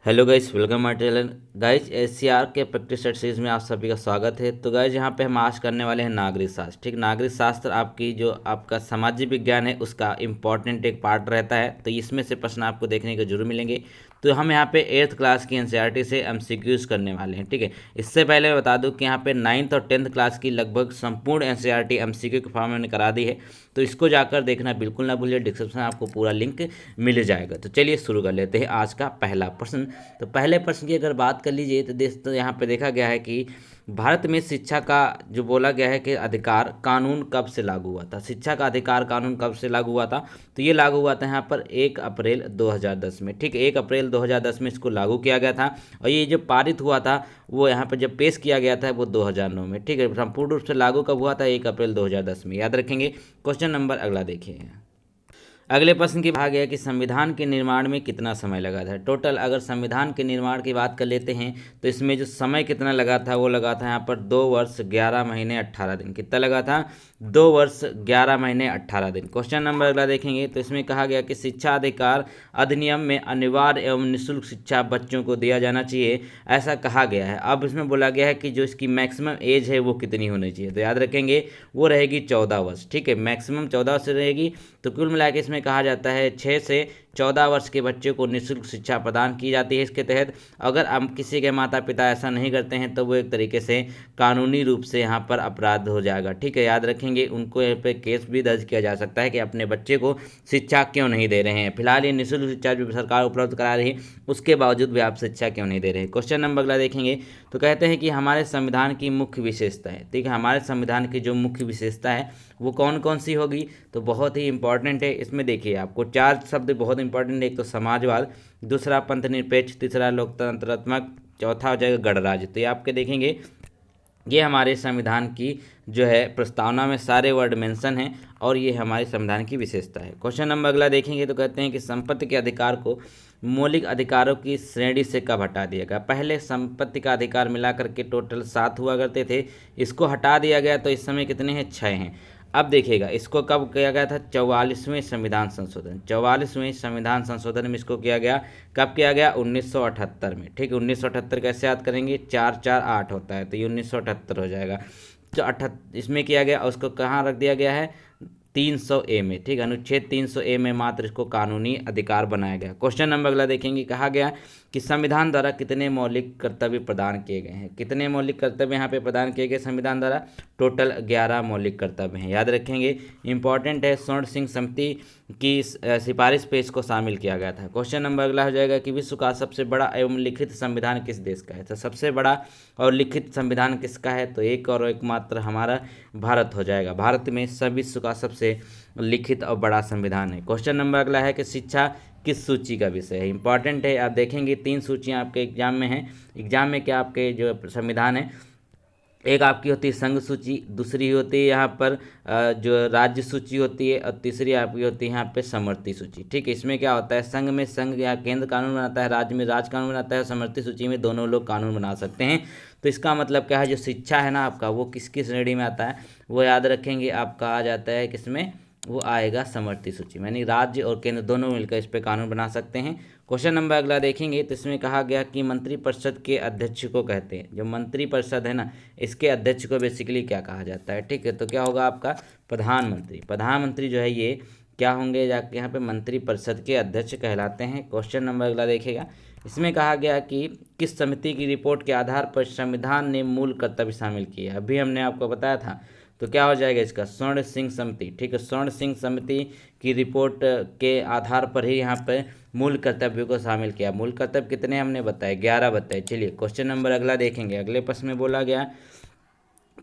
Hello guys, welcome my channel. Guys, SCR के practice set series में आप सभी का स्वागत है। तो गाइस, यहाँ पे हम आज करने वाले हैं नागरिक शास्त्र। ठीक, नागरिक शास्त्र आपकी जो आपका सामाजिक विज्ञान है उसका इम्पॉर्टेंट एक पार्ट रहता है। तो इसमें से प्रश्न आपको देखने को जरूर मिलेंगे। तो हम यहाँ पे 8th क्लास की एनसीईआरटी से एमसीक्यूज करने वाले हैं। ठीक है, इससे पहले मैं बता दूं कि यहाँ पे 9th और 10th क्लास की लगभग संपूर्ण एनसीईआरटी एमसीक्यू के फॉर्म में मैंने करा दी है। तो इसको जाकर देखना बिल्कुल ना भूलिए, डिस्क्रिप्शन में आपको पूरा लिंक मिल जाएगा। तो चलिए शुरू कर लेते हैं आज का पहला प्रश्न। तो पहले प्रश्न की अगर बात कर लीजिए तो यहाँ पे देखा गया है कि भारत में शिक्षा का जो बोला गया है कि अधिकार कानून कब से लागू हुआ था। शिक्षा का अधिकार कानून कब से लागू हुआ था? तो ये लागू हुआ था यहाँ पर 1 अप्रैल 2010 में। ठीक, 1 अप्रैल 2010 में इसको लागू किया गया था। और ये जो पारित हुआ था वो यहाँ पर जब पेश किया गया था वो 2009 में। ठीक है, संपूर्ण रूप से लागू कब हुआ था? 1 अप्रैल 2010 में, याद रखेंगे। क्वेश्चन नंबर अगला देखिए। अगले प्रश्न की कहा गया कि संविधान के निर्माण में कितना समय लगा था। टोटल अगर संविधान के निर्माण की बात कर लेते हैं तो इसमें जो समय कितना लगा था वो लगा था यहाँ पर 2 वर्ष 11 महीने 18 दिन। कितना लगा था? 2 वर्ष 11 महीने 18 दिन। क्वेश्चन नंबर अगला देखेंगे तो इसमें कहा गया कि शिक्षा अधिकार अधिनियम में अनिवार्य एवं निःशुल्क शिक्षा बच्चों को दिया जाना चाहिए, ऐसा कहा गया है। अब इसमें बोला गया है कि जो इसकी मैक्सिमम एज है वो कितनी होनी चाहिए। तो याद रखेंगे वो रहेगी 14 वर्ष। ठीक है, मैक्सिमम 14 वर्ष रहेगी। तो कुल मिला के इसमें कहा जाता है 6 से 14 वर्ष के बच्चे को निःशुल्क शिक्षा प्रदान की जाती है इसके तहत। अगर हम किसी के माता पिता ऐसा नहीं करते हैं तो वो एक तरीके से कानूनी रूप से यहाँ पर अपराध हो जाएगा। ठीक है, याद रखेंगे उनको यहाँ पे केस भी दर्ज किया जा सकता है कि अपने बच्चे को शिक्षा क्यों नहीं दे रहे हैं। फिलहाल ये निःशुल्क शिक्षा जो सरकार उपलब्ध करा रही है उसके बावजूद भी आप शिक्षा क्यों नहीं दे रहे हैं। क्वेश्चन नंबर अगला देखेंगे तो कहते हैं कि हमारे संविधान की मुख्य विशेषता है। ठीक है, हमारे संविधान की जो मुख्य विशेषता है वो कौन कौन सी होगी? तो बहुत ही इंपॉर्टेंट है। इसमें देखिए आपको 4 शब्द बहुत इंपॉर्टेंट है। एक तो समाजवाद, दूसरा पंथ निरपेक्ष, तीसरा लोकतंत्रात्मक, चौथा हो जाएगा गणराज्य। तो ये आपके देखेंगे ये हमारे संविधान की जो है प्रस्तावना में सारे वर्ड मेंशन हैं और ये हमारे संविधान की विशेषता है। क्वेश्चन नंबर अगला देखेंगे तो कहते हैं कि संपत्ति के अधिकार को मौलिक अधिकारों की श्रेणी से कब हटा दिया गया। पहले संपत्ति का अधिकार मिलाकर के टोटल 7 हुआ करते थे, इसको हटा दिया गया। तो इस समय कितने हैं? 6 हैं। अब देखिएगा इसको कब किया गया था? 44वें संविधान संशोधन। 44वें संविधान संशोधन में इसको किया गया। कब किया गया? 1978 में। ठीक है, 1978 कैसे याद करेंगे? 4 4 8 होता है तो ये 1978 हो जाएगा। तो इसमें किया गया और उसको कहाँ रख दिया गया है? 300A में। ठीक, अनुच्छेद 300A में मात्र इसको कानूनी अधिकार बनाया गया। क्वेश्चन नंबर अगला देखेंगे, कहा गया कि संविधान द्वारा कितने मौलिक कर्तव्य प्रदान किए गए हैं। कितने मौलिक कर्तव्य यहाँ पे प्रदान किए गए संविधान द्वारा? टोटल 11 मौलिक कर्तव्य हैं, याद रखेंगे। इंपॉर्टेंट है, स्वर्ण सिंह समिति की सिफारिश पे इसको शामिल किया गया था। क्वेश्चन नंबर अगला हो जाएगा कि विश्व का सबसे बड़ा एवं लिखित संविधान किस देश का है। तो सबसे बड़ा और लिखित संविधान किसका है? तो एक और एकमात्र हमारा भारत हो जाएगा। भारत में सब विश्व का सबसे लिखित और बड़ा संविधान है। क्वेश्चन नंबर अगला है कि शिक्षा किस सूची का विषय है। इंपॉर्टेंट है, आप देखेंगे 3 सूचियां आपके एग्जाम में हैं। एग्जाम में क्या आपके जो संविधान है, एक आपकी होती है संघ सूची, दूसरी होती है यहाँ पर जो राज्य सूची होती है, और तीसरी आपकी होती है यहाँ पे समवर्ती सूची। ठीक है, इसमें क्या होता है? संघ में संघ या केंद्र कानून बनाता है, राज्य में राज्य कानून बनाता है, समवर्ती सूची में दोनों लोग कानून बना सकते हैं। तो इसका मतलब क्या है? जो शिक्षा है ना आपका वो किसकी श्रेणी में आता है? वो याद रखेंगे आपका आ जाता है किसमें? वो आएगा समवर्ती सूची में, यानी राज्य और केंद्र दोनों मिलकर इस पर कानून बना सकते हैं। क्वेश्चन नंबर अगला देखेंगे तो इसमें कहा गया कि मंत्रिपरिषद के अध्यक्ष को कहते हैं। जो मंत्रिपरिषद है ना इसके अध्यक्ष को बेसिकली क्या कहा जाता है? ठीक है, तो क्या होगा आपका? प्रधानमंत्री। प्रधानमंत्री जो है ये क्या होंगे? जाके यहाँ पे मंत्रिपरिषद के अध्यक्ष कहलाते हैं। क्वेश्चन नंबर अगला देखेगा, इसमें कहा गया कि किस समिति की रिपोर्ट के आधार पर संविधान ने मूल कर्तव्य शामिल किए। अभी हमने आपको बताया था। तो क्या हो जाएगा इसका? स्वर्ण सिंह समिति। ठीक है, स्वर्ण सिंह समिति की रिपोर्ट के आधार पर ही यहाँ पे मूल कर्तव्यों को शामिल किया। मूल कर्तव्य कितने हमने बताए? 11 बताए। चलिए क्वेश्चन नंबर अगला देखेंगे। अगले प्रश्न में बोला गया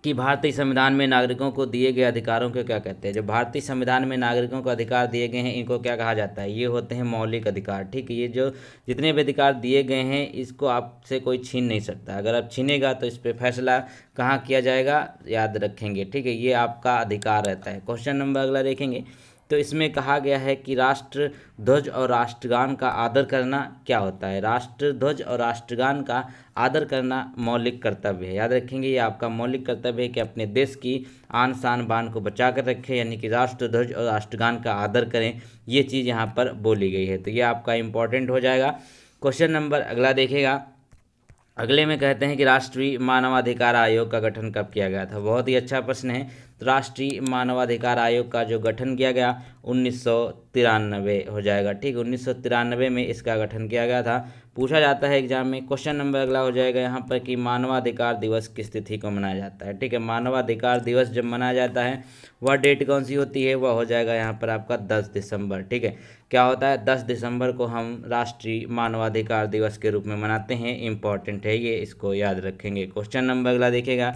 कि भारतीय संविधान में नागरिकों को दिए गए अधिकारों को क्या कहते हैं। जो भारतीय संविधान में नागरिकों को अधिकार दिए गए हैं इनको क्या कहा जाता है? ये होते हैं मौलिक अधिकार। ठीक है, ये जो जितने भी अधिकार दिए गए हैं इसको आपसे कोई छीन नहीं सकता। अगर आप छीनेगा तो इस पर फैसला कहाँ किया जाएगा? याद रखेंगे। ठीक है, ये आपका अधिकार रहता है। क्वेश्चन नंबर अगला देखेंगे तो इसमें कहा गया है कि राष्ट्र ध्वज और राष्ट्रगान का आदर करना क्या होता है? राष्ट्र ध्वज और राष्ट्रगान का आदर करना मौलिक कर्तव्य है। याद रखेंगे ये आपका मौलिक कर्तव्य है कि अपने देश की आन शान बान को बचा कर रखें, यानी कि राष्ट्र ध्वज और राष्ट्रगान का आदर करें। ये चीज़ यहाँ पर बोली गई है, तो ये आपका इम्पोर्टेंट हो जाएगा। क्वेश्चन नंबर अगला देखिएगा। अगले में कहते हैं कि राष्ट्रीय मानवाधिकार आयोग का गठन कब किया गया था। बहुत ही अच्छा प्रश्न है। तो राष्ट्रीय मानवाधिकार आयोग का जो गठन किया गया 1993 हो जाएगा। ठीक, 1993 में इसका गठन किया गया था। पूछा जाता है एग्जाम में। क्वेश्चन नंबर अगला हो जाएगा यहाँ पर कि मानवाधिकार दिवस किस तिथि को मनाया जाता है। ठीक है, मानवाधिकार दिवस जब मनाया जाता है वह डेट कौन सी होती है, वह हो जाएगा यहाँ पर आपका 10 दिसंबर। ठीक है, क्या होता है 10 दिसंबर को हम राष्ट्रीय मानवाधिकार दिवस के रूप में मनाते हैं। इंपॉर्टेंट है ये, इसको याद रखेंगे। क्वेश्चन नंबर अगला देखिएगा।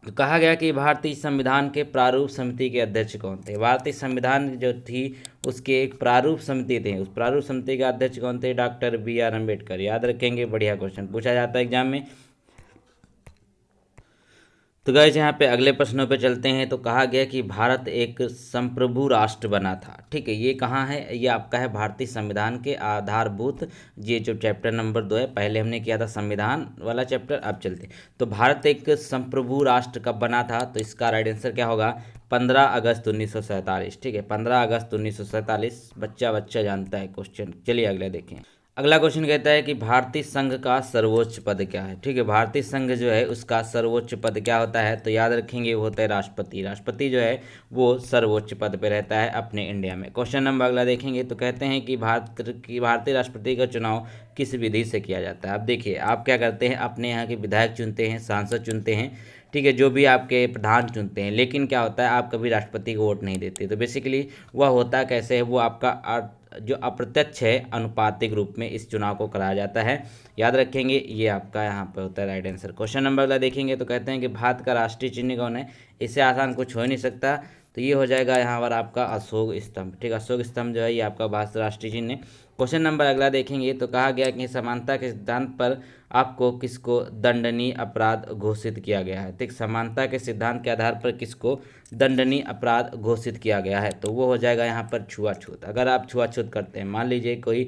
तो कहा गया कि भारतीय संविधान के प्रारूप समिति के अध्यक्ष कौन थे। भारतीय संविधान जो थी उसके एक प्रारूप समिति थे, उस प्रारूप समिति के अध्यक्ष कौन थे, डॉक्टर BR अम्बेडकर। याद रखेंगे, बढ़िया क्वेश्चन पूछा जाता है एग्जाम में। तो गाइस यहाँ पे अगले प्रश्नों पे चलते हैं। तो कहा गया कि भारत एक संप्रभु राष्ट्र बना था। ठीक है, ये कहाँ है, ये आपका है भारतीय संविधान के आधारभूत, ये जो चैप्टर नंबर 2 है। पहले हमने किया था संविधान वाला चैप्टर, अब चलते हैं। तो भारत एक संप्रभु राष्ट्र कब बना था, तो इसका राइट आंसर क्या होगा, 15 अगस्त 1947। ठीक है, 15 अगस्त 1947। बच्चा जानता है क्वेश्चन। चलिए अगला देखें। अगला क्वेश्चन कहता है कि भारतीय संघ का सर्वोच्च पद क्या है। ठीक है, भारतीय संघ जो है उसका सर्वोच्च पद क्या होता है, तो याद रखेंगे वो होता है राष्ट्रपति। राष्ट्रपति जो है वो सर्वोच्च पद पे रहता है अपने इंडिया में। क्वेश्चन नंबर अगला देखेंगे। तो कहते हैं कि भारतीय राष्ट्रपति का चुनाव किस विधि से किया जाता है। अब देखिए, आप क्या करते हैं, अपने यहाँ के विधायक चुनते हैं, सांसद चुनते हैं, ठीक है, जो भी आपके प्रधान चुनते हैं। लेकिन क्या होता है, आप कभी राष्ट्रपति को वोट नहीं देते। तो बेसिकली वह होता कैसे है, वो आपका जो अप्रत्यक्ष है, अनुपातिक रूप में इस चुनाव को कराया जाता है। याद रखेंगे, ये आपका यहाँ पर होता है राइट आंसर। क्वेश्चन नंबर अगला देखेंगे। तो कहते हैं कि भारत का राष्ट्रीय चिन्ह कौन है। इससे आसान कुछ हो ही नहीं सकता। तो ये हो जाएगा यहाँ पर आपका अशोक स्तंभ। ठीक है, अशोक स्तंभ जो है ये आपका भारत राष्ट्रीय चिन्ह है। क्वेश्चन नंबर अगला देखेंगे। तो कहा गया कि समानता के सिद्धांत पर आपको किसको दंडनीय अपराध घोषित किया गया है। ठीक, समानता के सिद्धांत के आधार पर किसको दंडनीय अपराध घोषित किया गया है, तो वो हो जाएगा यहाँ पर छुआछूत। अगर आप छुआछूत करते हैं, मान लीजिए कोई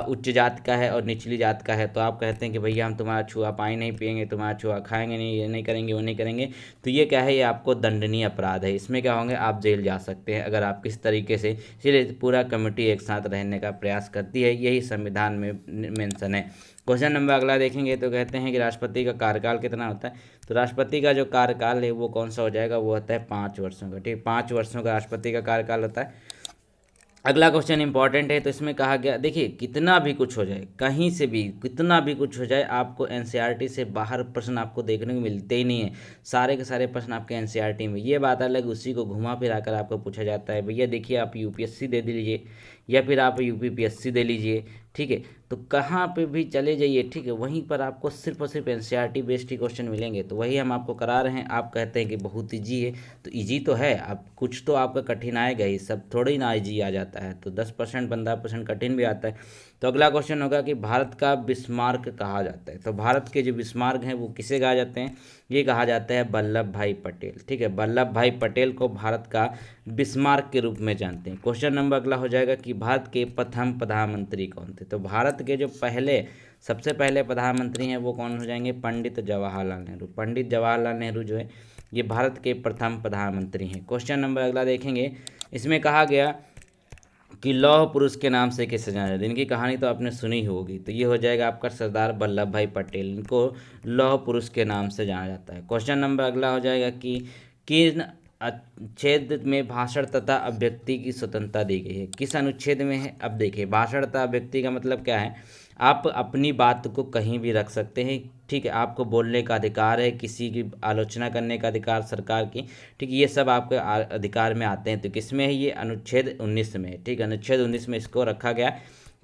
उच्च जात का है और निचली जात का है, तो आप कहते हैं कि भैया हम तुम्हारा छुआ पानी नहीं पियेंगे, तुम्हारा छुआ खाएंगे नहीं, ये नहीं करेंगे, वो नहीं करेंगे, तो ये क्या है, ये आपको दंडनीय अपराध है। इसमें क्या होंगे, आप जेल जा सकते हैं अगर आप किस तरीके से। इसलिए पूरा कमेटी एक साथ रहने का प्रयास करती है, यही संविधान में मेंशन है। क्वेश्चन नंबर अगला देखेंगे। तो कहते हैं कि राष्ट्रपति का कार्यकाल कितना होता है। तो राष्ट्रपति का जो कार्यकाल है वो कौन सा हो जाएगा, वो होता है 5 वर्षों का। ठीक, 5 वर्षों का राष्ट्रपति का कार्यकाल होता है। अगला क्वेश्चन इंपॉर्टेंट है। तो इसमें कहा गया, देखिए कितना भी कुछ हो जाए, कहीं से भी कितना भी कुछ हो जाए, आपको एनसीईआरटी से बाहर प्रश्न आपको देखने को मिलते ही नहीं है। सारे के सारे प्रश्न आपके एनसीईआरटी में। ये बात अलग, उसी को घुमा फिरा कर आपको पूछा जाता है, भैया देखिए आप यूपीएससी दे दीजिए या फिर आप यूपीपीएससी दे लीजिए। ठीक है, तो कहाँ पे भी चले जाइए, ठीक है, वहीं पर आपको सिर्फ और सिर्फ एनसीईआरटी बेस्ड ही क्वेश्चन मिलेंगे। तो वही हम आपको करा रहे हैं। आप कहते हैं कि बहुत ईजी है, तो ईजी तो है, आप कुछ तो आपका कठिन आएगा ही, सब थोड़ी ना ईजी आ जाता है। तो 10% 15% कठिन भी आता है। तो अगला क्वेश्चन होगा कि भारत का बिस्मार्क कहा जाता है। तो भारत के जो बिस्मार्क हैं वो किसे कहा जाते हैं, ये कहा जाता है वल्लभ भाई पटेल। ठीक है, वल्लभ भाई पटेल को भारत का बिस्मार्क के रूप में जानते हैं। क्वेश्चन नंबर अगला हो जाएगा कि भारत के प्रथम प्रधानमंत्री कौन थे। तो भारत के जो सबसे पहले प्रधानमंत्री हैं वो कौन हो जाएंगे, पंडित जवाहरलाल नेहरू। पंडित जवाहरलाल नेहरू जो है ये भारत के प्रथम प्रधानमंत्री हैं। क्वेश्चन नंबर अगला देखेंगे। इसमें कहा गया कि लौह पुरुष के नाम से किसे जाना जाता है। इनकी कहानी तो आपने सुनी होगी। तो ये हो जाएगा आपका सरदार वल्लभ भाई पटेल। इनको लौह पुरुष के नाम से जाना जाता है। क्वेश्चन नंबर अगला हो जाएगा कि किन अनुच्छेद में भाषण तथा अभिव्यक्ति की स्वतंत्रता दी गई है। किस अनुच्छेद में है, अब देखिए भाषण तथा अभिव्यक्ति का मतलब क्या है, आप अपनी बात को कहीं भी रख सकते हैं। ठीक है, आपको बोलने का अधिकार है, किसी की आलोचना करने का अधिकार सरकार की, ठीक, ये सब आपके अधिकार में आते हैं। तो किस में है, ये अनुच्छेद 19 में है। ठीक, अनुच्छेद 19 में इसको रखा गया।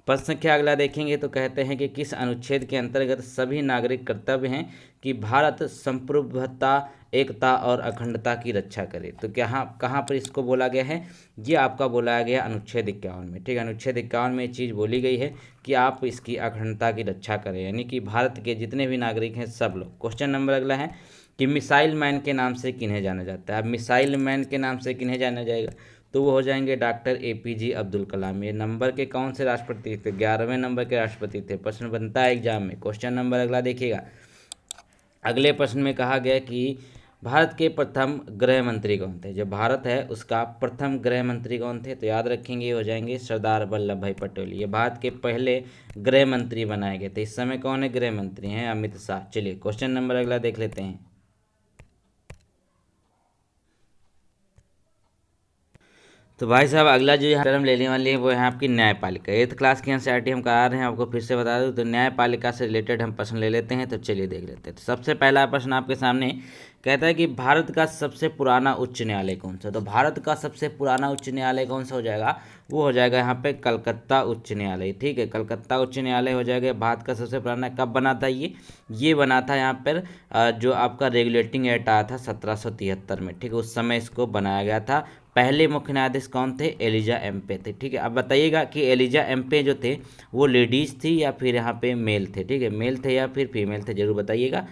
प्रश्न संख्या अगला देखेंगे। तो कहते हैं कि किस अनुच्छेद के अंतर्गत सभी नागरिक कर्तव्य हैं कि भारत संप्रभुता, एकता और अखंडता की रक्षा करे। तो कहाँ पर इसको बोला गया है, ये आपका बोला गया अनुच्छेद 51 में। ठीक है, अनुच्छेद 51 में ये चीज़ बोली गई है कि आप इसकी अखंडता की रक्षा करें, यानी कि भारत के जितने भी नागरिक हैं सब लोग। क्वेश्चन नंबर अगला है कि मिसाइल मैन के नाम से किन्हें जाना जाता है। अब मिसाइल मैन के नाम से किन्हें जाना जाएगा, तो वो हो जाएंगे डॉक्टर APJ अब्दुल कलाम। ये नंबर के कौन से राष्ट्रपति थे, 11वें नंबर के राष्ट्रपति थे। प्रश्न बनता है एग्जाम में। क्वेश्चन नंबर अगला देखिएगा। अगले प्रश्न में कहा गया कि भारत के प्रथम गृह मंत्री कौन थे? जो भारत है उसका प्रथम गृह मंत्री कौन थे? तो याद रखेंगे ये हो जाएंगे सरदार वल्लभ भाई पटेल। ये भारत के पहले गृह मंत्री बनाए गए थे। इस समय कौन है गृह मंत्री हैं? अमित शाह। चलिए क्वेश्चन नंबर अगला देख लेते हैं। तो भाई साहब अगला जो यहाँ टर्म लेने वाली है वो है आपकी न्यायपालिका। 8th क्लास की एनसीईआरटी हम करा रहे हैं, आपको फिर से बता दूं। तो न्यायपालिका से रिलेटेड हम प्रश्न ले लेते हैं। तो चलिए देख लेते हैं। तो सबसे पहला प्रश्न आपके सामने कहता है कि भारत का सबसे पुराना उच्च न्यायालय कौन सा? तो भारत का सबसे पुराना उच्च न्यायालय कौन सा हो जाएगा? वो हो जाएगा यहाँ पे कलकत्ता उच्च न्यायालय। ठीक है, कलकत्ता उच्च न्यायालय हो जाएगा भारत का सबसे पुराना। कब बना था ये बना था यहाँ पर जो आपका रेगुलेटिंग एक्ट आया था 1773 में। ठीक है, उस समय इसको बनाया गया था। पहले मुख्य न्यायाधीश कौन थे? एलिजा एम्पे थे। ठीक है, अब बताइएगा कि एलिजा एम्पे जो थे वो लेडीज थी या फिर यहाँ पे मेल थे? ठीक है, मेल थे या फिर फीमेल थे, जरूर बताइएगा।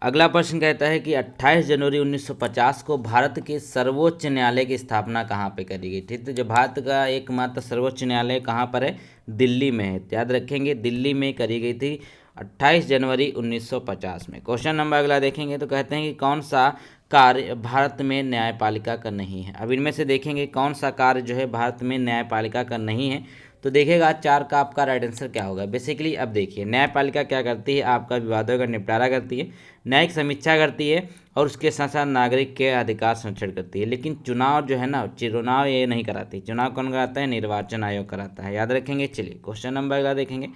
अगला प्रश्न कहता है कि 28 जनवरी 1950 को भारत के सर्वोच्च न्यायालय की स्थापना कहाँ पे करी गई थी? तो जो भारत का एकमात्र सर्वोच्च न्यायालय कहाँ पर है? दिल्ली में है। याद रखेंगे दिल्ली में करी गई थी 28 जनवरी 1950 में। क्वेश्चन नंबर अगला देखेंगे तो कहते हैं कि कौन सा कार्य भारत में न्यायपालिका का नहीं है? अब इनमें से देखेंगे कौन सा कार्य जो है भारत में न्यायपालिका का नहीं है। तो देखिएगा 4 का आपका राइट आंसर क्या होगा। बेसिकली अब देखिए न्यायपालिका क्या करती है? आपका विवादों का निपटारा करती है, न्यायिक समीक्षा करती है और उसके साथ साथ नागरिक के अधिकार संरक्षण करती है। लेकिन चुनाव जो है ना, चुनाव ये नहीं कराती। चुनाव कौन कराता है? निर्वाचन आयोग कराता है। याद रखेंगे। चलिए क्वेश्चन नंबर अगला देखेंगे।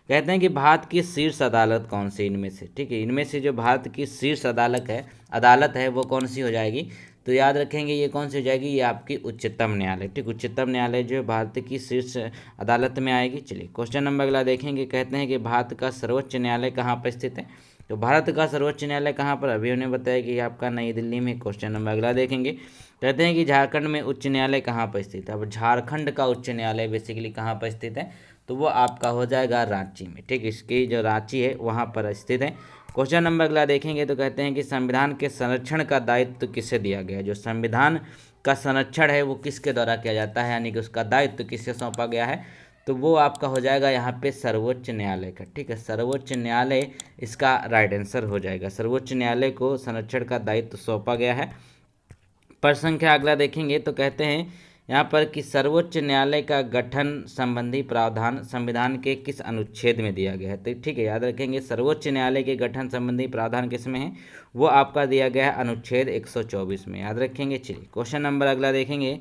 कहते हैं कि भारत की शीर्ष अदालत कौन सी इनमें से? ठीक है, इनमें से जो भारत की शीर्ष अदालत है वो कौन सी हो जाएगी? तो याद रखेंगे ये कौन सी हो जाएगी? ये आपकी उच्चतम न्यायालय। ठीक, उच्चतम न्यायालय जो है भारत की शीर्ष अदालत में आएगी। चलिए क्वेश्चन नंबर अगला देखेंगे। कहते हैं कि भारत का सर्वोच्च न्यायालय कहाँ पर स्थित है? तो भारत का सर्वोच्च न्यायालय कहाँ पर? अभी उन्हें बताया कि आपका नई दिल्ली में। क्वेश्चन नंबर अगला देखेंगे। कहते हैं कि झारखंड में उच्च न्यायालय कहाँ पर स्थित है? अब झारखंड का उच्च न्यायालय बेसिकली कहाँ पर स्थित है? तो वो आपका हो जाएगा रांची में। ठीक, इसकी जो रांची है वहाँ पर स्थित है। क्वेश्चन नंबर अगला देखेंगे तो कहते हैं कि संविधान के संरक्षण का दायित्व किसे दिया गया है? जो संविधान का संरक्षण है वो किसके द्वारा किया जाता है, यानी कि उसका दायित्व किससे सौंपा गया है? तो वो आपका हो जाएगा यहाँ पे सर्वोच्च न्यायालय का। ठीक है, सर्वोच्च न्यायालय इसका राइट आंसर हो जाएगा। सर्वोच्च न्यायालय को संरक्षण का दायित्व सौंपा गया है। प्रश्न संख्या अगला देखेंगे तो कहते हैं यहाँ पर कि सर्वोच्च न्यायालय का गठन संबंधी प्रावधान संविधान के किस अनुच्छेद में दिया गया है? तो ठीक है, याद रखेंगे सर्वोच्च न्यायालय के गठन संबंधी प्रावधान किस में है? वो आपका दिया गया है अनुच्छेद 124 में। याद रखेंगे। चलिए क्वेश्चन नंबर अगला देखेंगे।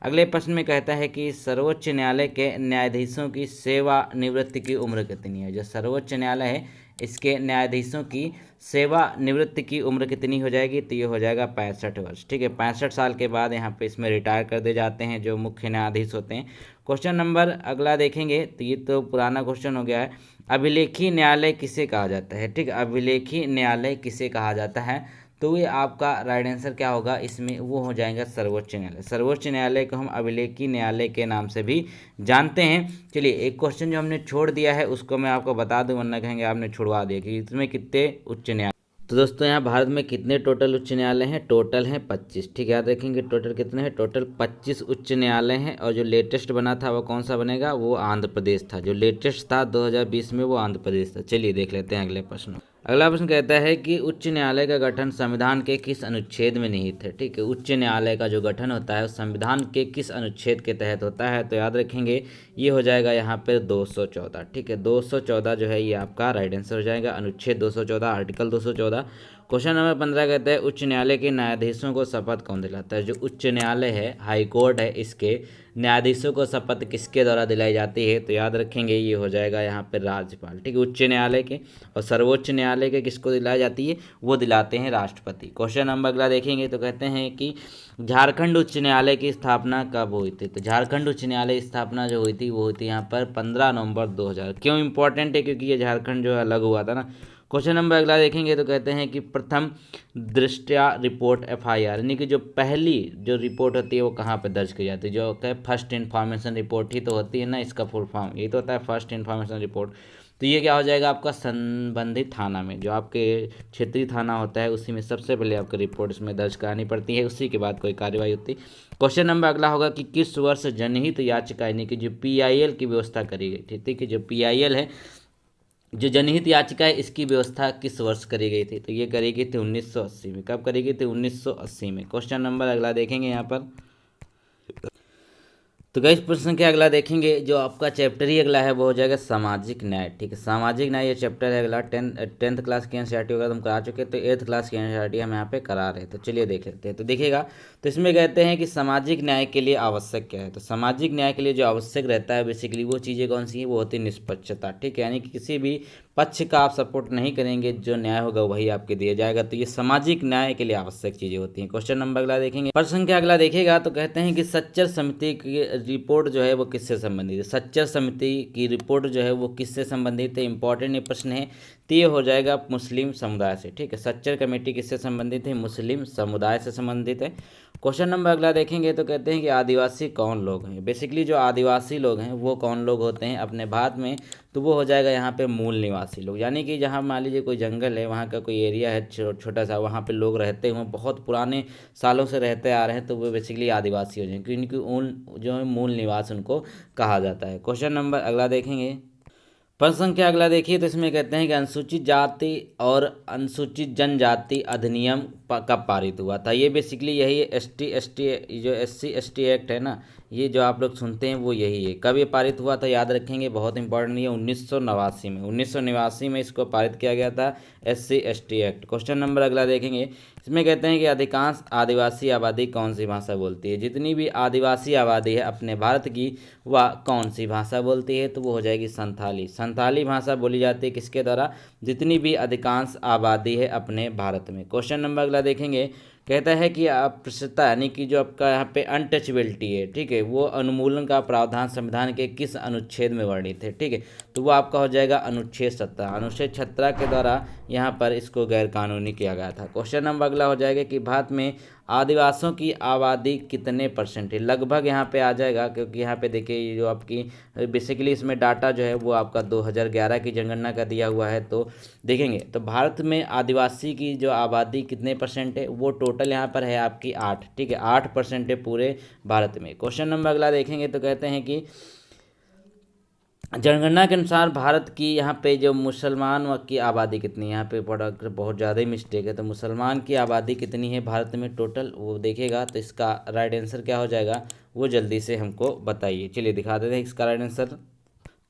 अगले प्रश्न में कहता है कि सर्वोच्च न्यायालय के न्यायाधीशों की सेवानिवृत्ति की उम्र कितनी है? जो सर्वोच्च न्यायालय है इसके न्यायाधीशों की सेवानिवृत्ति की उम्र कितनी हो जाएगी? तो ये हो जाएगा 65 वर्ष। ठीक है, 65 साल के बाद यहाँ पे इसमें रिटायर कर दे जाते हैं जो मुख्य न्यायाधीश होते हैं। क्वेश्चन नंबर अगला देखेंगे तो ये तो पुराना क्वेश्चन हो गया है। अभिलेखी न्यायालय किसे कहा जाता है? ठीक, अभिलेखी न्यायालय किसे कहा जाता है? तो ये आपका राइट आंसर क्या होगा इसमें? वो हो जाएगा सर्वोच्च न्यायालय। सर्वोच्च न्यायालय को हम अभिलेखी न्यायालय के नाम से भी जानते हैं। चलिए एक क्वेश्चन जो हमने छोड़ दिया है उसको मैं आपको बता दूं, वरना कहेंगे आपने छुड़वा दिया कि इसमें कितने उच्च न्यायालय। तो दोस्तों यहाँ भारत में कितने टोटल उच्च न्यायालय हैं? टोटल हैं 25। ठीक है, याद रखेंगे टोटल कितने हैं? टोटल 25 उच्च न्यायालय हैं। और जो लेटेस्ट बना था वो कौन सा बनेगा? वो आंध्र प्रदेश था। जो लेटेस्ट था 2020 में वो आंध्र प्रदेश था। चलिए देख लेते हैं अगले प्रश्न। अगला प्रश्न कहता है कि उच्च न्यायालय का गठन संविधान के किस अनुच्छेद में निहित है? ठीक है, उच्च न्यायालय का जो गठन होता है संविधान के किस अनुच्छेद के तहत होता है? तो याद रखेंगे ये हो जाएगा यहाँ पे 214। ठीक है, 214 जो है ये आपका राइट आंसर हो जाएगा। अनुच्छेद 214, आर्टिकल 214। क्वेश्चन नंबर 15 कहता है उच्च न्यायालय के न्यायाधीशों को शपथ कौन दिलाता है? जो उच्च न्यायालय है, हाई कोर्ट है, इसके न्यायाधीशों को शपथ किसके द्वारा दिलाई जाती है? तो याद रखेंगे ये हो जाएगा यहाँ पर राज्यपाल। ठीक है, उच्च न्यायालय के और सर्वोच्च न्यायालय के किसको दिलाई जाती है? वो दिलाते हैं राष्ट्रपति। क्वेश्चन नंबर अगला देखेंगे तो कहते हैं कि झारखंड उच्च न्यायालय की स्थापना कब हुई थी? तो झारखंड उच्च न्यायालय की स्थापना जो हुई थी वो हुई थी यहाँ पर 15 नवंबर 2000। क्यों इंपॉर्टेंट है? क्योंकि ये झारखंड जो है अलग हुआ था ना। क्वेश्चन नंबर अगला देखेंगे तो कहते हैं कि प्रथम दृष्टया रिपोर्ट FIR, यानी कि जो पहली जो रिपोर्ट होती है वो कहाँ पर दर्ज की जाती है? जो होता है फर्स्ट इन्फॉर्मेशन रिपोर्ट ही तो होती है ना, इसका फुल फॉर्म यही तो होता है फर्स्ट इन्फॉर्मेशन रिपोर्ट। तो ये क्या हो जाएगा आपका? संबंधित थाना में, जो आपके क्षेत्रीय थाना होता है उसी में सबसे पहले आपको रिपोर्ट इसमें दर्ज करानी पड़ती है, उसी के बाद कोई कार्रवाई होती है। क्वेश्चन नंबर अगला होगा कि किस वर्ष जनहित याचिका यानी कि जो PIL की व्यवस्था करी गई थी? ठीक है, जो PIL है जो जनहित याचिका है इसकी व्यवस्था किस वर्ष करी गई थी? तो ये करी गई थी 1980 में। कब करी गई थी? 1980 में। क्वेश्चन नंबर अगला देखेंगे यहाँ पर। तो गाइस प्रश्न क्या अगला देखेंगे, जो आपका चैप्टर ही अगला है वो हो जाएगा सामाजिक न्याय। ठीक है, सामाजिक न्याय ये चैप्टर है अगला। टेंथ क्लास की एनसीईआरटी वगैरह तुम करा चुके हैं, तो एट्थ क्लास की एनसीईआरटी हम यहाँ पे करा रहे हैं। तो चलिए देख लेते हैं। तो देखिएगा, तो इसमें कहते हैं कि सामाजिक न्याय के लिए आवश्यक क्या है। तो सामाजिक न्याय के लिए जो आवश्यक रहता है बेसिकली वो चीज़ें कौन सी हैं, वो होती है निष्पक्षता। ठीक है, यानी कि किसी भी पक्ष का आप सपोर्ट नहीं करेंगे, जो न्याय होगा वही आपके दिया जाएगा। तो ये सामाजिक न्याय के लिए आवश्यक चीज़ें होती हैं। क्वेश्चन नंबर अगला देखेंगे। प्रश्न संख्या अगला देखिएगा, तो कहते हैं कि सच्चर समिति की रिपोर्ट जो है वो किससे संबंधित है। सच्चर समिति की रिपोर्ट जो है वो किससे संबंधित है, इंपॉर्टेंट ये प्रश्न है। तो ये हो जाएगा मुस्लिम समुदाय से। ठीक है, सच्चर कमेटी किससे संबंधित है, मुस्लिम समुदाय से संबंधित है। क्वेश्चन नंबर अगला देखेंगे, तो कहते हैं कि आदिवासी कौन लोग हैं। बेसिकली जो आदिवासी लोग हैं वो कौन लोग होते हैं अपने भारत में, तो वो हो जाएगा यहाँ पे मूल निवासी लोग। यानी कि जहाँ मान लीजिए कोई जंगल है, वहाँ का कोई एरिया है छोटा सा, वहाँ पे लोग रहते हुए बहुत पुराने सालों से रहते आ रहे हैं, तो वो बेसिकली आदिवासी हो जाएंगे, क्योंकि उन जो है मूल निवास उनको कहा जाता है। क्वेश्चन नंबर अगला देखेंगे। प्रश्न संख्या अगला देखिए, तो इसमें कहते हैं कि अनुसूचित जाति और अनुसूचित जनजाति अधिनियम कब पारित हुआ था। ये बेसिकली यही एसटी जो SC ST एक्ट है ना, ये जो आप लोग सुनते हैं वो यही है। कब ये पारित हुआ था याद रखेंगे, बहुत इंपॉर्टेंट है। 1989 में, 1989 में इसको पारित किया गया था, SC ST act. Question number अगला देखेंगे। इसमें कहते हैं कि अधिकांश आदिवासी आबादी कौन सी भाषा बोलती है। जितनी भी आदिवासी आबादी है अपने भारत की, वह कौन सी भाषा बोलती है, तो वो हो जाएगी संथाली। संथाली भाषा बोली जाती है किसके द्वारा, जितनी भी अधिकांश आबादी है अपने भारत में। क्वेश्चन नंबर अगला देखेंगे। कहता है कि अस्पृश्यता यानी कि जो आपका यहाँ पे अनटचेबिलिटी है, ठीक है, वो अनुमूलन का प्रावधान संविधान के किस अनुच्छेद में वर्णित है। ठीक है, तो वो आपका हो जाएगा अनुच्छेद 17। अनुच्छेद 17 के द्वारा यहाँ पर इसको गैर कानूनी किया गया था। क्वेश्चन नंबर अगला हो जाएगा कि भारत में आदिवासियों की आबादी कितने परसेंट है। लगभग यहाँ पे आ जाएगा, क्योंकि यहाँ पे देखिए ये जो आपकी बेसिकली इसमें डाटा जो है वो आपका 2011 की जनगणना का दिया हुआ है। तो देखेंगे तो भारत में आदिवासी की जो आबादी कितने परसेंट है, वो टोटल यहाँ पर है आपकी 8। ठीक है, 8% है पूरे भारत में। क्वेश्चन नंबर अगला देखेंगे, तो कहते हैं कि जनगणना के अनुसार भारत की यहाँ पे जो मुसलमान की आबादी कितनी है। यहाँ पे बहुत ज़्यादा ही मिस्टेक है। तो मुसलमान की आबादी कितनी है भारत में टोटल, वो देखेगा तो इसका राइट आंसर क्या हो जाएगा वो जल्दी से हमको बताइए। चलिए दिखा देते हैं इसका राइट आंसर।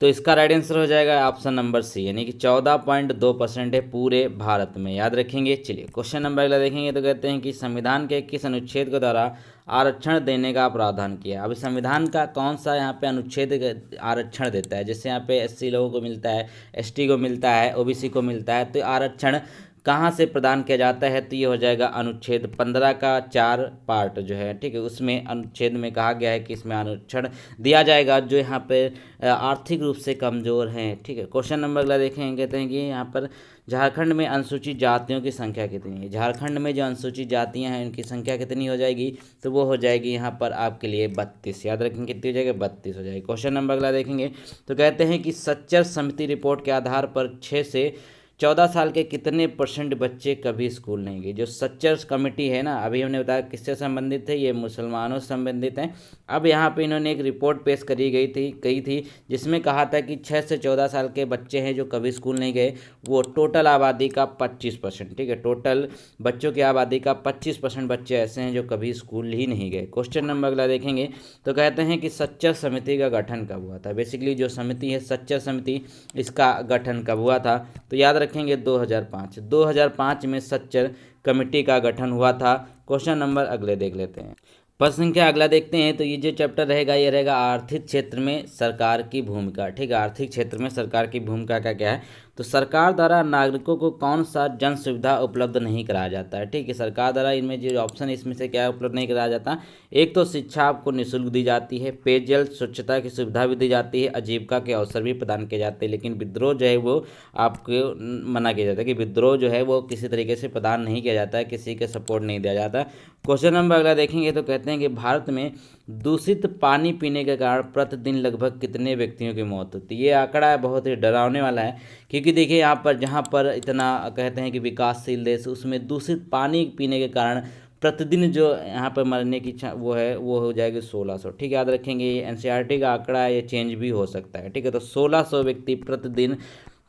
तो इसका राइट आंसर हो जाएगा ऑप्शन नंबर सी, यानी कि 14.2% है पूरे भारत में। याद रखेंगे। चलिए क्वेश्चन नंबर अगला देखेंगे, तो कहते हैं कि संविधान के किस अनुच्छेद के द्वारा आरक्षण देने का प्रावधान किया। अब संविधान का कौन सा यहाँ पे अनुच्छेद आरक्षण देता है। जैसे यहाँ पे SC लोगों को मिलता है, ST को मिलता है, OBC को मिलता है, तो आरक्षण कहाँ से प्रदान किया जाता है, तो ये हो जाएगा अनुच्छेद 15 का 4 पार्ट जो है। ठीक है, उसमें अनुच्छेद में कहा गया है कि इसमें आरक्षण दिया जाएगा जो यहाँ पे आर्थिक रूप से कमज़ोर हैं। ठीक है, क्वेश्चन नंबर अगला देखेंगे। कहते हैं कि यहाँ पर झारखंड में अनुसूचित जातियों की संख्या कितनी है। झारखंड में जो अनुसूचित जातियाँ हैं उनकी संख्या कितनी हो जाएगी, तो वो हो जाएगी यहाँ पर आपके लिए 32। याद रखेंगे कितनी हो जाएगी, 32 हो जाएगी। क्वेश्चन नंबर अगला देखेंगे, तो कहते हैं कि सच्चर समिति रिपोर्ट के आधार पर 6 से 14 साल के कितने % बच्चे कभी स्कूल नहीं गए। जो सच्चर कमेटी है ना, अभी हमने बताया किससे संबंधित है, ये मुसलमानों से संबंधित हैं। अब यहाँ पे इन्होंने एक रिपोर्ट पेश कही थी जिसमें कहा था कि 6 से 14 साल के बच्चे हैं जो कभी स्कूल नहीं गए, वो टोटल आबादी का 25%। ठीक है, टोटल बच्चों की आबादी का 25% बच्चे ऐसे हैं जो कभी स्कूल ही नहीं गए। क्वेश्चन नंबर अगला देखेंगे, तो कहते हैं कि सच्चर समिति का गठन कब हुआ था। बेसिकली जो समिति है सच्चर समिति, इसका गठन कब हुआ था, तो याद रखेंगे 2005 में सच्चर कमेटी का गठन हुआ था। क्वेश्चन नंबर अगले देख लेते हैं। प्रश्न संख्या अगला देखते हैं, तो ये जो चैप्टर रहेगा ये रहेगा आर्थिक क्षेत्र में सरकार की भूमिका। ठीक है, आर्थिक क्षेत्र में सरकार की भूमिका का क्या है, तो सरकार द्वारा नागरिकों को कौन सा जन सुविधा उपलब्ध नहीं कराया जाता है। ठीक है, सरकार द्वारा इनमें जो ऑप्शन है इसमें से क्या उपलब्ध नहीं कराया जाता। एक तो शिक्षा आपको निःशुल्क दी जाती है, पेयजल स्वच्छता की सुविधा भी दी जाती है, आजीविका के अवसर भी प्रदान किए जाते हैं, लेकिन विद्रोह जो है वो आपको मना किया जाता है कि विद्रोह जो है वो किसी तरीके से प्रदान नहीं किया जाता है, किसी के सपोर्ट नहीं दिया जाता। क्वेश्चन नंबर अगला देखेंगे, तो कहते हैं कि भारत में दूषित पानी पीने के कारण प्रतिदिन लगभग कितने व्यक्तियों की मौत होती है। ये आंकड़ा बहुत ही डरावने वाला है, क्योंकि देखिए यहाँ पर जहाँ पर इतना कहते हैं कि विकासशील देश, उसमें दूषित पानी पीने के कारण प्रतिदिन जो यहाँ पर मरने की वो हो जाएगी 1600। ठीक है, याद रखेंगे ये NCERT का आंकड़ा है, ये चेंज भी हो सकता है। ठीक है, तो 1600 व्यक्ति प्रतिदिन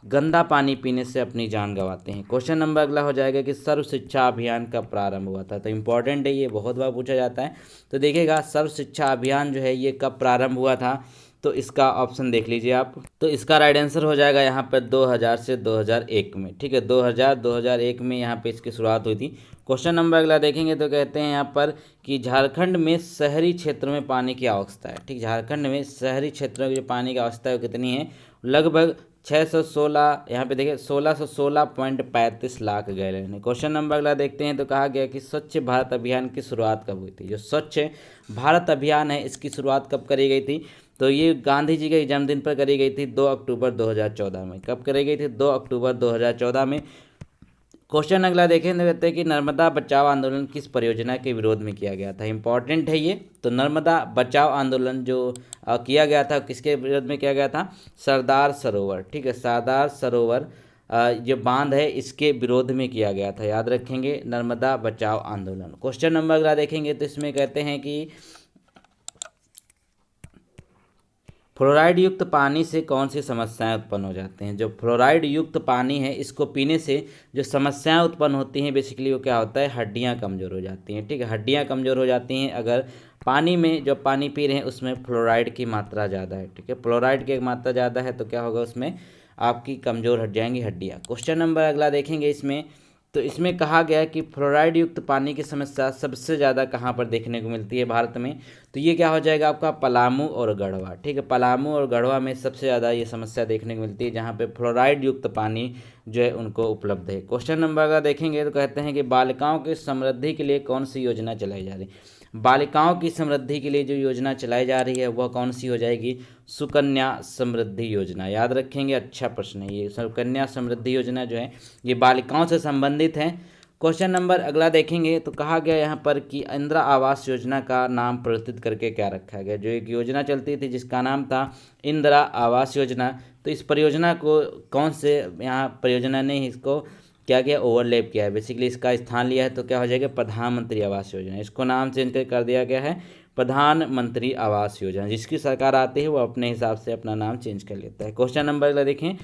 गंदा पानी पीने से अपनी जान गंवाते हैं। क्वेश्चन नंबर अगला हो जाएगा कि सर्व शिक्षा अभियान कब प्रारंभ हुआ था। तो इम्पॉर्टेंट है, ये बहुत बार पूछा जाता है। तो देखिएगा सर्व शिक्षा अभियान जो है ये कब प्रारंभ हुआ था, तो इसका ऑप्शन देख लीजिए आप। तो इसका राइट आंसर हो जाएगा यहाँ पर 2000 से 2001 में। ठीक है, 2001 में यहाँ पे इसकी शुरुआत हुई थी। क्वेश्चन नंबर अगला देखेंगे तो कहते हैं यहाँ पर कि झारखंड में शहरी क्षेत्रों में पानी की अवस्था है। ठीक, झारखंड में शहरी क्षेत्रों की जो पानी की अवस्था है वो कितनी है, लगभग 616, यहाँ पे देखिए 1616.35 लाख गैलन है। क्वेश्चन नंबर अगला देखते हैं तो कहा गया कि स्वच्छ भारत अभियान की शुरुआत कब हुई थी। जो स्वच्छ भारत अभियान है इसकी शुरुआत कब करी गई थी, तो ये गांधी जी के जन्मदिन पर करी गई थी 2 अक्टूबर 2014 में। कब करी गई थी, 2 अक्टूबर 2014 में। क्वेश्चन अगला देखें तो कहते हैं कि नर्मदा बचाओ आंदोलन किस परियोजना के विरोध में किया गया था। इंपॉर्टेंट है ये। तो नर्मदा बचाओ आंदोलन जो किया गया था किसके विरोध में किया गया था, सरदार सरोवर। ठीक है, सरदार सरोवर जो बांध है इसके विरोध में किया गया था, याद रखेंगे, नर्मदा बचाओ आंदोलन। क्वेश्चन नंबर अगला देखेंगे तो इसमें कहते हैं कि फ्लोराइड युक्त पानी से कौन सी समस्याएं उत्पन्न हो जाते हैं। जो फ्लोराइड युक्त पानी है इसको पीने से जो समस्याएं उत्पन्न होती हैं बेसिकली वो क्या होता है, हड्डियां कमज़ोर हो जाती हैं। ठीक है, हड्डियां कमज़ोर हो जाती हैं अगर पानी में जो पानी पी रहे हैं उसमें फ्लोराइड की मात्रा ज़्यादा है। ठीक है, फ्लोराइड की मात्रा ज़्यादा है तो क्या होगा, उसमें आपकी कमज़ोर हट जाएंगी हड्डियाँ। क्वेश्चन नंबर अगला देखेंगे इसमें तो इसमें कहा गया है कि फ्लोराइड युक्त पानी की समस्या सबसे ज़्यादा कहाँ पर देखने को मिलती है भारत में, तो ये क्या हो जाएगा आपका, पलामू और गढ़वा। ठीक है, पलामू और गढ़वा में सबसे ज़्यादा ये समस्या देखने को मिलती है जहाँ पे फ्लोराइड युक्त पानी जो है उनको उपलब्ध है। क्वेश्चन नंबर अगर देखेंगे तो कहते हैं कि बालिकाओं की समृद्धि के लिए कौन सी योजना चलाई जा रही है। बालिकाओं की समृद्धि के लिए जो योजना चलाई जा रही है वह कौन सी हो जाएगी, सुकन्या समृद्धि योजना। याद रखेंगे, अच्छा प्रश्न है ये। सुकन्या समृद्धि योजना जो है ये बालिकाओं से संबंधित है। क्वेश्चन नंबर अगला देखेंगे तो कहा गया यहाँ पर कि इंदिरा आवास योजना का नाम परिवर्तित करके क्या रखा गया। जो एक योजना चलती थी जिसका नाम था इंदिरा आवास योजना, तो इस परियोजना को कौन से यहाँ परियोजना ने इसको क्या किया, ओवरलैप किया है, बेसिकली इसका स्थान लिया है। तो क्या हो जाएगा, प्रधानमंत्री आवास योजना। इसको नाम चेंज कर दिया गया है प्रधानमंत्री आवास योजना। जिसकी सरकार आती है वो अपने हिसाब से अपना नाम चेंज कर लेता है। क्वेश्चन नंबर अगला देखें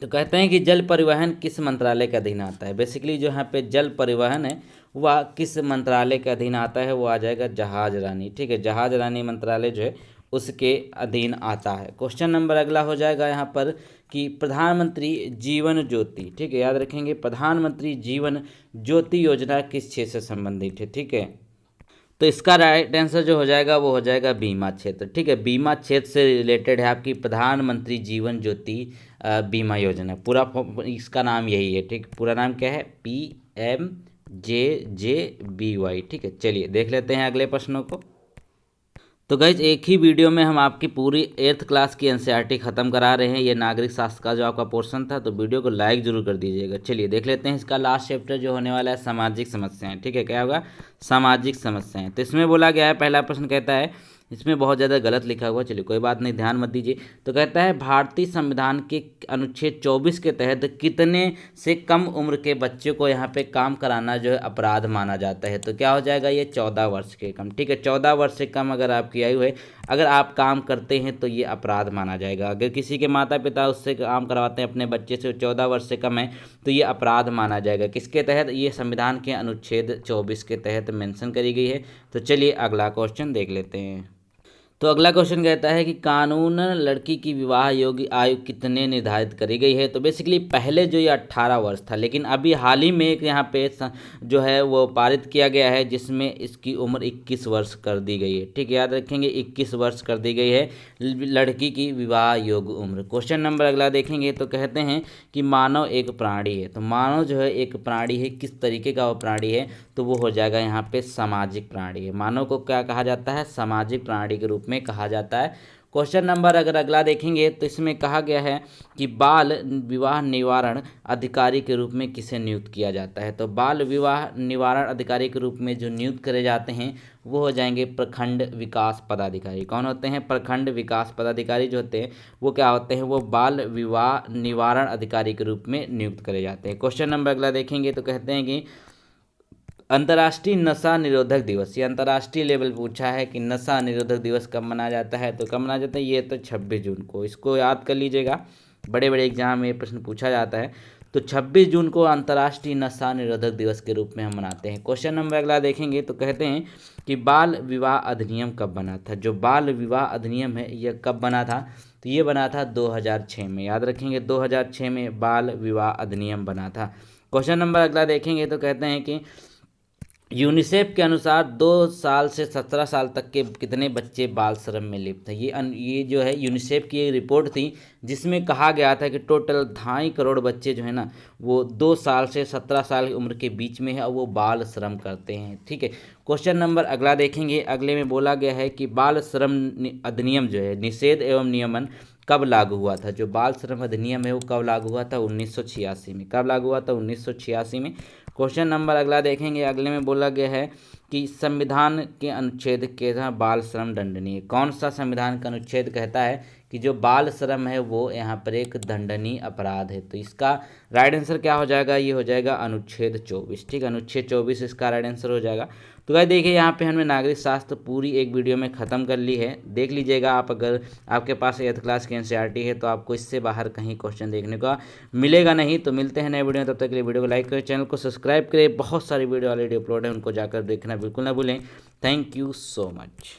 तो कहते हैं कि जल परिवहन किस मंत्रालय के अधीन आता है। बेसिकली जो यहाँ पे जल परिवहन है वह किस मंत्रालय के अधीन आता है, वो आ जाएगा जहाज रानी। ठीक है, जहाज रानी मंत्रालय जो है उसके अधीन आता है। क्वेश्चन नंबर अगला हो जाएगा यहाँ पर कि प्रधानमंत्री जीवन ज्योति, ठीक है, याद रखेंगे, प्रधानमंत्री जीवन ज्योति योजना किस क्षेत्र से संबंधित है। ठीक है, तो इसका राइट आंसर जो हो जाएगा वो हो जाएगा बीमा क्षेत्र। ठीक है, बीमा क्षेत्र से रिलेटेड है आपकी प्रधानमंत्री जीवन ज्योति बीमा योजना। पूरा इसका नाम यही है। ठीक, पूरा नाम क्या है, PMJJBY। ठीक है, चलिए देख लेते हैं अगले प्रश्नों को। तो गाइज एक ही वीडियो में हम आपकी पूरी 8th क्लास की एनसीईआरटी ख़त्म करा रहे हैं। ये नागरिक शास्त्र का जो आपका पोर्शन था, तो वीडियो को लाइक जरूर कर दीजिएगा। चलिए देख लेते हैं इसका लास्ट चैप्टर जो होने वाला है सामाजिक समस्याएं। ठीक है, क्या होगा, सामाजिक समस्याएं। तो इसमें बोला गया है, पहला प्रश्न कहता है, इसमें बहुत ज़्यादा गलत लिखा हुआ, चलिए कोई बात नहीं, ध्यान मत दीजिए। तो कहता है भारतीय संविधान के अनुच्छेद 24 के तहत कितने से कम उम्र के बच्चे को यहाँ पे काम कराना जो है अपराध माना जाता है। तो क्या हो जाएगा, ये 14 वर्ष के कम। ठीक है, 14 वर्ष से कम अगर आपकी आयु है, अगर आप काम करते हैं तो ये अपराध माना जाएगा। अगर किसी के माता पिता उससे काम करवाते हैं अपने बच्चे से, 14 वर्ष से कम है, तो ये अपराध माना जाएगा। किसके तहत, ये संविधान के अनुच्छेद 24 के तहत मेंशन करी गई है। तो चलिए अगला क्वेश्चन देख लेते हैं। तो अगला क्वेश्चन कहता है कि कानून लड़की की विवाह योग्य आयु कितने निर्धारित करी गई है। तो बेसिकली पहले जो ये 18 वर्ष था, लेकिन अभी हाल ही में एक यहाँ पे जो है वो पारित किया गया है जिसमें इसकी उम्र 21 वर्ष कर दी गई है। ठीक है, याद रखेंगे 21 वर्ष कर दी गई है लड़की की विवाह योग्य उम्र। क्वेश्चन नंबर अगला देखेंगे तो कहते हैं कि मानव एक प्राणी है। तो मानव जो है एक प्राणी है, किस तरीके का वो प्राणी है, तो वो हो जाएगा यहाँ पे सामाजिक प्राणी है। मानव को क्या कहा जाता है, सामाजिक प्राणी के रूप में कहा जाता है। क्वेश्चन नंबर अगर अगला देखेंगे तो इसमें कहा गया है कि बाल विवाह निवारण अधिकारी के रूप में किसे नियुक्त किया जाता है। तो बाल विवाह निवारण अधिकारी के रूप में जो नियुक्त करे जाते हैं वो हो जाएंगे प्रखंड विकास पदाधिकारी। कौन होते हैं, प्रखंड विकास पदाधिकारी जो होते हैं वो क्या होते हैं, वो बाल विवाह निवारण अधिकारी के रूप में नियुक्त करे जाते हैं। क्वेश्चन नंबर अगला देखेंगे तो कहते हैं कि अंतर्राष्ट्रीय नशा निरोधक दिवस, ये अंतर्राष्ट्रीय लेवल पूछा है कि नशा निरोधक दिवस कब मनाया जाता है। तो कब मनाया जाता है, ये तो 26 जून को, इसको याद कर लीजिएगा। बड़े बड़े एग्जाम में ये प्रश्न पूछा जाता है। तो 26 जून को अंतर्राष्ट्रीय नशा निरोधक दिवस के रूप में हम मनाते हैं। क्वेश्चन नंबर अगला देखेंगे तो कहते हैं कि बाल विवाह अधिनियम कब बना था। जो बाल विवाह अधिनियम है यह कब बना था, तो ये बना था 2006 में। याद रखेंगे 2006 में बाल विवाह अधिनियम बना था। क्वेश्चन नंबर अगला देखेंगे तो कहते हैं कि यूनिसेफ के अनुसार 2 साल से 17 साल तक के कितने बच्चे बाल श्रम में लिप्त हैं। ये जो है यूनिसेफ की एक रिपोर्ट थी जिसमें कहा गया था कि टोटल 2.5 करोड़ बच्चे जो है ना वो 2 साल से 17 साल की उम्र के बीच में है और वो बाल श्रम करते हैं। ठीक है, क्वेश्चन नंबर अगला देखेंगे। अगले में बोला गया है कि बाल श्रम अधिनियम जो है निषेध एवं नियमन कब लागू हुआ था। जो बाल श्रम अधिनियम है वो कब लागू हुआ था, 1986 में। कब लागू हुआ था, 1986 में। क्वेश्चन नंबर अगला देखेंगे। अगले में बोला गया है कि संविधान के अनुच्छेद के तहत बाल श्रम दंडनीय। कौन सा संविधान का अनुच्छेद कहता है कि जो बाल श्रम है वो यहाँ पर एक दंडनीय अपराध है। तो इसका राइट आंसर क्या हो जाएगा, ये हो जाएगा अनुच्छेद 24। ठीक, अनुच्छेद 24 इसका राइट आंसर हो जाएगा। तो गाइस देखिए यहाँ पे हमने नागरिक शास्त्र पूरी एक वीडियो में ख़त्म कर ली है। देख लीजिएगा आप, अगर आपके पास 8th क्लास की एनसीईआरटी है तो आपको इससे बाहर कहीं क्वेश्चन देखने को मिलेगा नहीं। तो मिलते हैं नए वीडियो में, तब तक के लिए वीडियो को लाइक करें, चैनल को सब्सक्राइब करें। बहुत सारी वीडियो ऑलरेडी अपलोड है, उनको जाकर देखना बिल्कुल ना भूलें। Thank you so much.